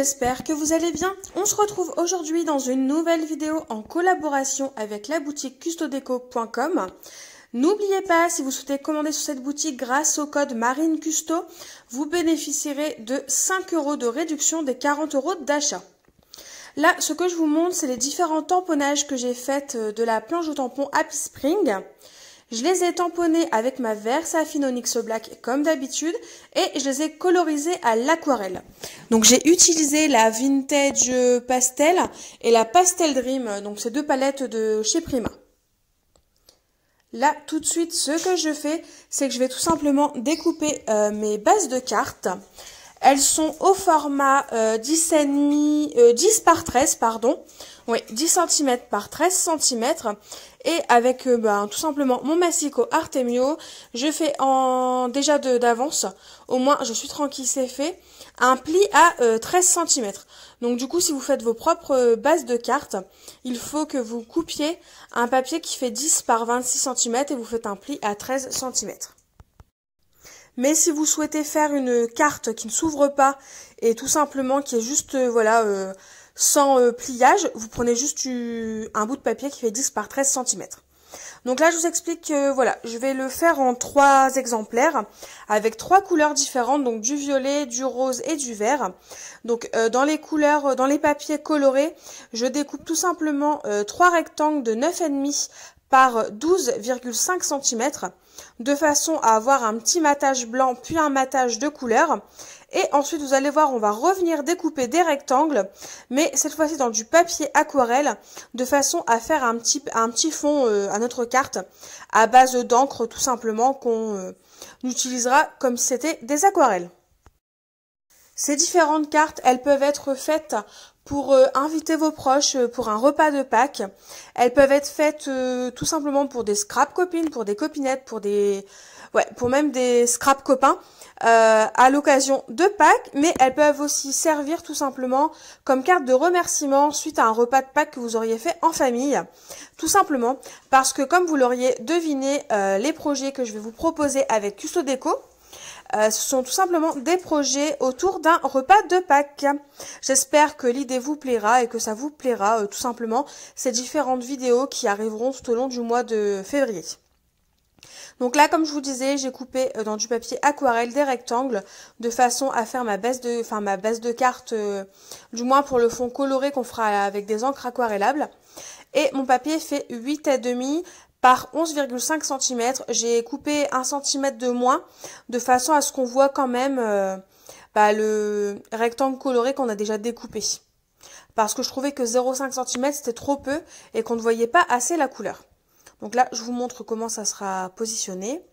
j'espère que vous allez bien. On se retrouve aujourd'hui dans une nouvelle vidéo en collaboration avec la boutique custodeco.com. N'oubliez pas, si vous souhaitez commander sur cette boutique grâce au code MarineCusto, vous bénéficierez de 5 € de réduction des 40 € d'achat. Là, ce que je vous montre, c'est les différents tamponnages que j'ai faits de la planche au tampon Happy Spring. Je les ai tamponnés avec ma Versafine Onyx Black comme d'habitude et je les ai colorisés à l'aquarelle. Donc j'ai utilisé la Vintage Pastel et la Pastel Dream, donc ces deux palettes de chez Prima. Là, tout de suite, ce que je fais, c'est que je vais tout simplement découper mes bases de cartes. Elles sont au format 10 par 13, pardon. Oui, 10 cm par 13 cm. Et avec tout simplement mon massicot Artemio, je fais déjà d'avance, au moins je suis tranquille, c'est fait, un pli à 13 cm. Donc du coup, si vous faites vos propres bases de cartes, il faut que vous coupiez un papier qui fait 10 par 26 cm et vous faites un pli à 13 cm. Mais si vous souhaitez faire une carte qui ne s'ouvre pas et tout simplement qui est juste sans pliage, vous prenez juste un bout de papier qui fait 10 par 13 cm. Donc là, je vous explique que voilà, je vais le faire en 3 exemplaires avec 3 couleurs différentes, donc du violet, du rose et du vert. Donc dans les couleurs, dans les papiers colorés, je découpe tout simplement 3 rectangles de 9,5 par 12,5 cm de façon à avoir un petit matage blanc puis un matage de couleur. Et ensuite, vous allez voir, on va revenir découper des rectangles, mais cette fois-ci dans du papier aquarelle, de façon à faire un petit fond à notre carte, à base d'encre tout simplement, qu'on utilisera comme si c'était des aquarelles. Ces différentes cartes, elles peuvent être faites pour inviter vos proches pour un repas de Pâques. Elles peuvent être faites tout simplement pour des scrap copines, pour des copinettes, pour même des scrap copains à l'occasion de Pâques. Mais elles peuvent aussi servir tout simplement comme carte de remerciement suite à un repas de Pâques que vous auriez fait en famille. Tout simplement parce que, comme vous l'auriez deviné, les projets que je vais vous proposer avec Custodeco, ce sont tout simplement des projets autour d'un repas de Pâques. J'espère que l'idée vous plaira et que ça vous plaira tout simplement ces différentes vidéos qui arriveront tout au long du mois de février. Donc là, comme je vous disais, j'ai coupé dans du papier aquarelle des rectangles de façon à faire ma base de carte, du moins pour le fond coloré qu'on fera avec des encres aquarellables. Et mon papier fait 8,5 par 11,5 cm. J'ai coupé 1 cm de moins, de façon à ce qu'on voit quand même le rectangle coloré qu'on a déjà découpé. Parce que je trouvais que 0,5 cm c'était trop peu et qu'on ne voyait pas assez la couleur. Donc là, je vous montre comment ça sera positionné.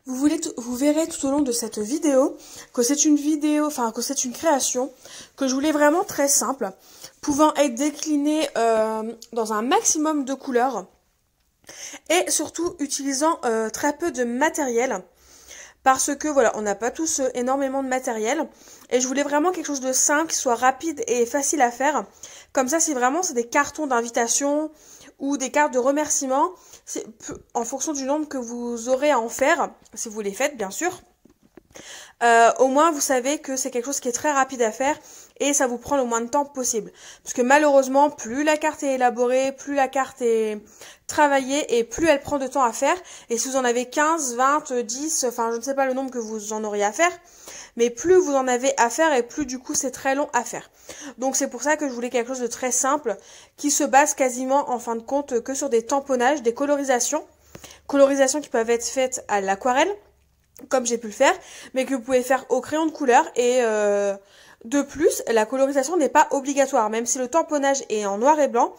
Vous verrez tout au long de cette vidéo que c'est une création que je voulais vraiment très simple, pouvant être déclinée dans un maximum de couleurs et surtout utilisant très peu de matériel. Parce que voilà, on n'a pas tous énormément de matériel et je voulais vraiment quelque chose de simple, qui soit rapide et facile à faire. Comme ça, si vraiment c'est des cartons d'invitation ou des cartes de remerciement, en fonction du nombre que vous aurez à en faire, si vous les faites bien sûr, au moins vous savez que c'est quelque chose qui est très rapide à faire et ça vous prend le moins de temps possible. Parce que malheureusement, plus la carte est élaborée, plus la carte est travaillée et plus elle prend de temps à faire. Et si vous en avez 15, 20, 10, enfin je ne sais pas le nombre que vous en auriez à faire, mais plus vous en avez à faire et plus du coup c'est très long à faire. Donc c'est pour ça que je voulais quelque chose de très simple qui se base quasiment en fin de compte que sur des tamponnages, des colorisations qui peuvent être faites à l'aquarelle, comme j'ai pu le faire, mais que vous pouvez faire au crayon de couleur et de plus, la colorisation n'est pas obligatoire, même si le tamponnage est en noir et blanc,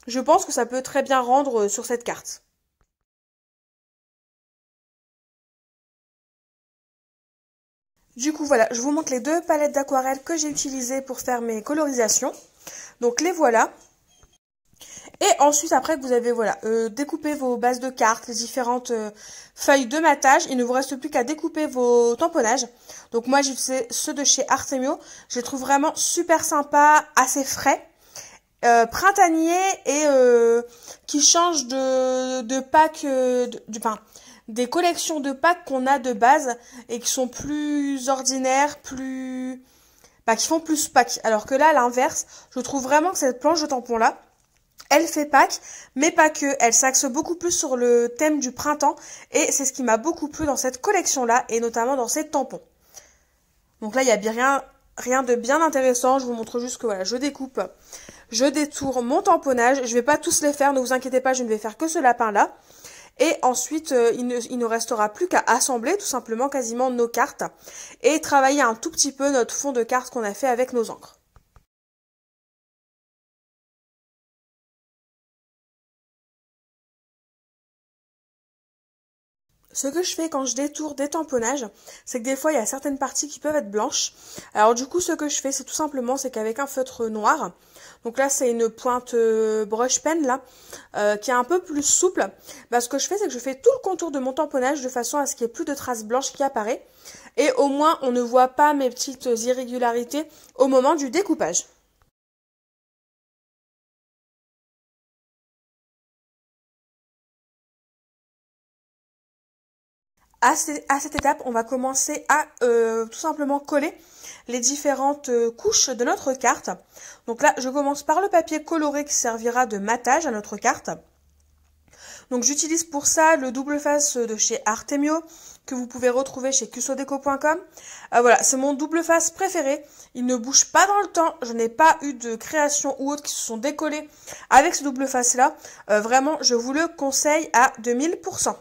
je pense que ça peut très bien rendre sur cette carte. Du coup, voilà, je vous montre les 2 palettes d'aquarelle que j'ai utilisées pour faire mes colorisations. Donc les voilà. Et ensuite, après que vous avez découpé vos bases de cartes, les différentes feuilles de matage, il ne vous reste plus qu'à découper vos tamponnages. Donc moi, j'ai utilisé ceux de chez Artemio. Je les trouve vraiment super sympas, assez frais, printaniers et qui changent de pack, des collections de packs qu'on a de base et qui sont plus ordinaires, plus... Bah, qui font plus pack. Alors que là, à l'inverse, je trouve vraiment que cette planche de tampons là, elle fait pack, mais pas que. Elle s'axe beaucoup plus sur le thème du printemps et c'est ce qui m'a beaucoup plu dans cette collection là et notamment dans ces tampons. Donc là, il y a bien rien de bien intéressant. Je vous montre juste que voilà, je découpe, je détourne mon tamponnage. Je vais pas tous les faire, ne vous inquiétez pas, je ne vais faire que ce lapin là. Et ensuite, il ne restera plus qu'à assembler tout simplement quasiment nos cartes et travailler un tout petit peu notre fond de cartes qu'on a fait avec nos encres. Ce que je fais quand je détourne des tamponnages, c'est que des fois il y a certaines parties qui peuvent être blanches. Alors du coup ce que je fais c'est tout simplement c'est qu'avec un feutre noir, donc là c'est une pointe brush pen là, qui est un peu plus souple, bah, ce que je fais c'est que je fais tout le contour de mon tamponnage de façon à ce qu'il n'y ait plus de traces blanches qui apparaissent. Et au moins on ne voit pas mes petites irrégularités au moment du découpage. À cette étape, on va commencer à tout simplement coller les différentes couches de notre carte. Donc là, je commence par le papier coloré qui servira de matage à notre carte. Donc j'utilise pour ça le double face de chez Artemio que vous pouvez retrouver chez cusodeco.com. Voilà, c'est mon double face préféré. Il ne bouge pas dans le temps. Je n'ai pas eu de création ou autre qui se sont décollées avec ce double face là. Vraiment, je vous le conseille à 2000%.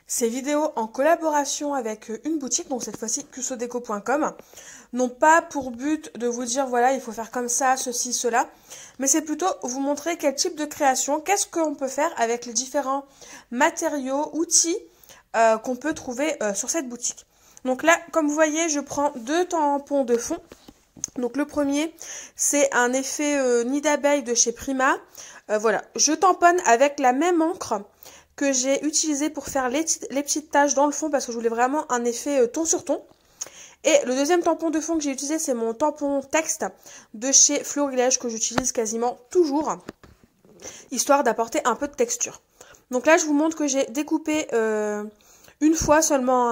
Ces vidéos en collaboration avec une boutique, donc cette fois-ci cusodeco.com, n'ont pas pour but de vous dire voilà il faut faire comme ça, ceci, cela, mais c'est plutôt vous montrer quel type de création, qu'est-ce qu'on peut faire avec les différents matériaux, outils qu'on peut trouver sur cette boutique. Donc là, comme vous voyez, je prends deux tampons de fond. Donc le premier, c'est un effet nid d'abeille de chez Prima. Voilà, je tamponne avec la même encre que j'ai utilisé pour faire les petites taches dans le fond parce que je voulais vraiment un effet ton sur ton. Et le deuxième tampon de fond que j'ai utilisé, c'est mon tampon texte de chez Florilège que j'utilise quasiment toujours, histoire d'apporter un peu de texture. Donc là, je vous montre que j'ai découpé une fois seulement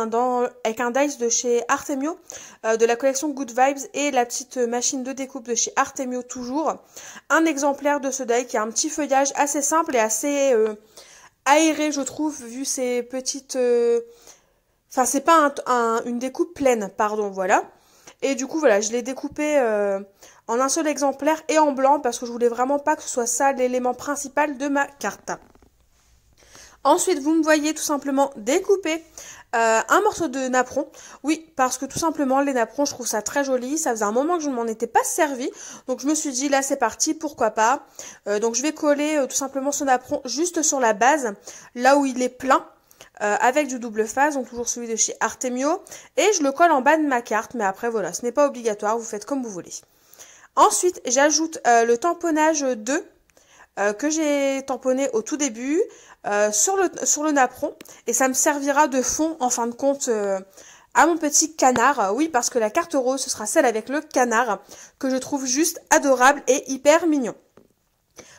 avec un dice de chez Artemio, de la collection Good Vibes et la petite machine de découpe de chez Artemio toujours. Un exemplaire de ce die qui a un petit feuillage assez simple et assez aéré, je trouve, vu ces petites... Enfin, c'est pas une découpe pleine, pardon, voilà. Et du coup, voilà, je l'ai découpé en un seul exemplaire et en blanc parce que je voulais vraiment pas que ce soit ça l'élément principal de ma carte. Ensuite, vous me voyez tout simplement découper un morceau de napperon. Oui, parce que tout simplement, les napperons, je trouve ça très joli. Ça faisait un moment que je ne m'en étais pas servi. Donc, je me suis dit, là, c'est parti, pourquoi pas. Donc, je vais coller tout simplement ce napperon juste sur la base, là où il est plein. Avec du double face, donc toujours celui de chez Artemio, et je le colle en bas de ma carte, mais après voilà, ce n'est pas obligatoire, vous faites comme vous voulez. Ensuite, j'ajoute le tamponnage 2 que j'ai tamponné au tout début sur le napperon, et ça me servira de fond en fin de compte à mon petit canard. Oui, parce que la carte rose, ce sera celle avec le canard, que je trouve juste adorable et hyper mignon.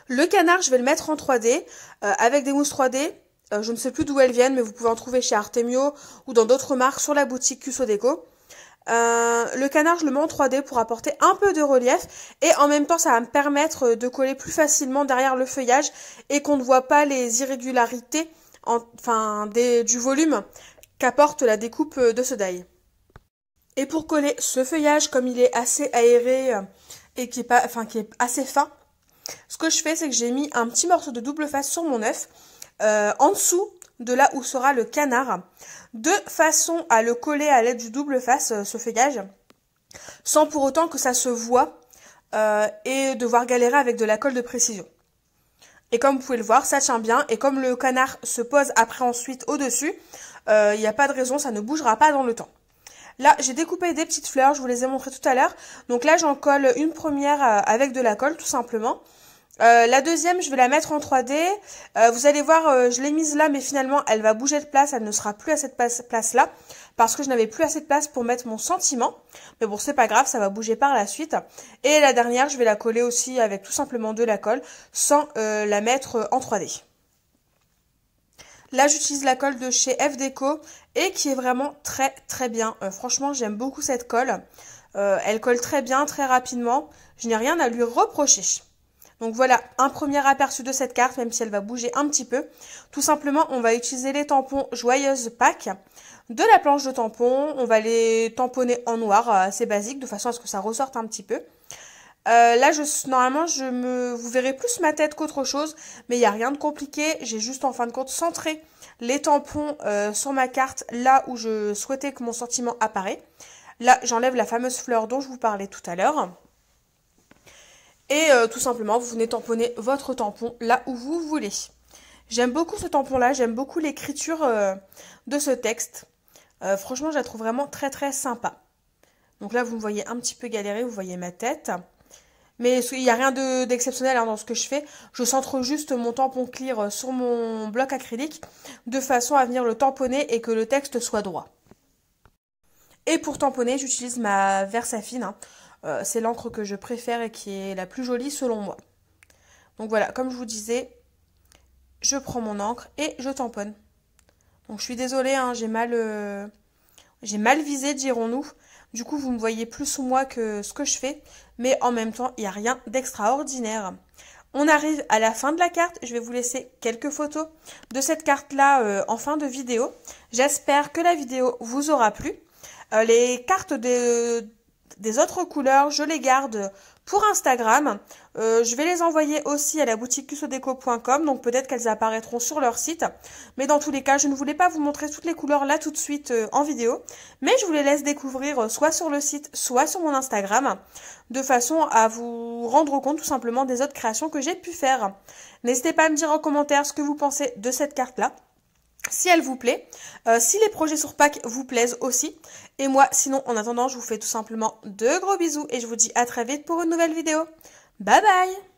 Le canard, je vais le mettre en 3D, avec des mousses 3D. Je ne sais plus d'où elles viennent, mais vous pouvez en trouver chez Artemio ou dans d'autres marques sur la boutique Cusodeco. Le canard, je le mets en 3D pour apporter un peu de relief et en même temps, ça va me permettre de coller plus facilement derrière le feuillage et qu'on ne voit pas les irrégularités, du volume qu'apporte la découpe de ce die. Et pour coller ce feuillage, comme il est assez aéré et qui est assez fin, ce que je fais, c'est que j'ai mis un petit morceau de double face sur mon œuf. En dessous de là où sera le canard, de façon à le coller à l'aide du double face, ce feuillage, sans pour autant que ça se voie et devoir galérer avec de la colle de précision. Et comme vous pouvez le voir, ça tient bien, et comme le canard se pose après ensuite au-dessus, il n'y a pas de raison, ça ne bougera pas dans le temps. Là, j'ai découpé des petites fleurs, je vous les ai montrées tout à l'heure. Donc là, j'en colle une première avec de la colle, tout simplement. La deuxième, je vais la mettre en 3D. Vous allez voir, je l'ai mise là, mais finalement, elle va bouger de place. Elle ne sera plus à cette place-là, parce que je n'avais plus assez de place pour mettre mon sentiment. Mais bon, c'est pas grave, ça va bouger par la suite. Et la dernière, je vais la coller aussi avec tout simplement de la colle, sans la mettre en 3D. Là, j'utilise la colle de chez F Déco et qui est vraiment très très bien. Franchement, j'aime beaucoup cette colle. Elle colle très bien, très rapidement. Je n'ai rien à lui reprocher. Donc voilà, un premier aperçu de cette carte, même si elle va bouger un petit peu. Tout simplement, on va utiliser les tampons Joyeuse Pâques de la planche de tampons. On va les tamponner en noir, assez basique, de façon à ce que ça ressorte un petit peu. Là, normalement, vous verrez plus ma tête qu'autre chose, mais il n'y a rien de compliqué. J'ai juste, en fin de compte, centré les tampons sur ma carte, là où je souhaitais que mon sentiment apparaît. Là, j'enlève la fameuse fleur dont je vous parlais tout à l'heure. Et tout simplement, vous venez tamponner votre tampon là où vous voulez. J'aime beaucoup ce tampon-là, j'aime beaucoup l'écriture de ce texte. Franchement, je la trouve vraiment très très sympa. Donc là, vous me voyez un petit peu galérer, vous voyez ma tête. Mais il n'y a rien d'exceptionnel dans ce que je fais. Je centre juste mon tampon clear sur mon bloc acrylique de façon à venir le tamponner et que le texte soit droit. Et pour tamponner, j'utilise ma Versafine. C'est l'encre que je préfère et qui est la plus jolie selon moi. Donc voilà, comme je vous disais, je prends mon encre et je tamponne. Donc je suis désolée, hein, j'ai mal visé, dirons-nous. Du coup, vous me voyez plus sous moi que ce que je fais. Mais en même temps, il n'y a rien d'extraordinaire. On arrive à la fin de la carte. Je vais vous laisser quelques photos de cette carte-là en fin de vidéo. J'espère que la vidéo vous aura plu. Les cartes des autres couleurs, je les garde pour Instagram. Je vais les envoyer aussi à la boutique custodeco.com, donc peut-être qu'elles apparaîtront sur leur site. Mais dans tous les cas, je ne voulais pas vous montrer toutes les couleurs là tout de suite en vidéo, mais je vous les laisse découvrir soit sur le site, soit sur mon Instagram, de façon à vous rendre compte tout simplement des autres créations que j'ai pu faire. N'hésitez pas à me dire en commentaire ce que vous pensez de cette carte-là, si elle vous plaît, si les projets sur Pâques vous plaisent aussi. Et moi, sinon, en attendant, je vous fais tout simplement de gros bisous et je vous dis à très vite pour une nouvelle vidéo. Bye bye!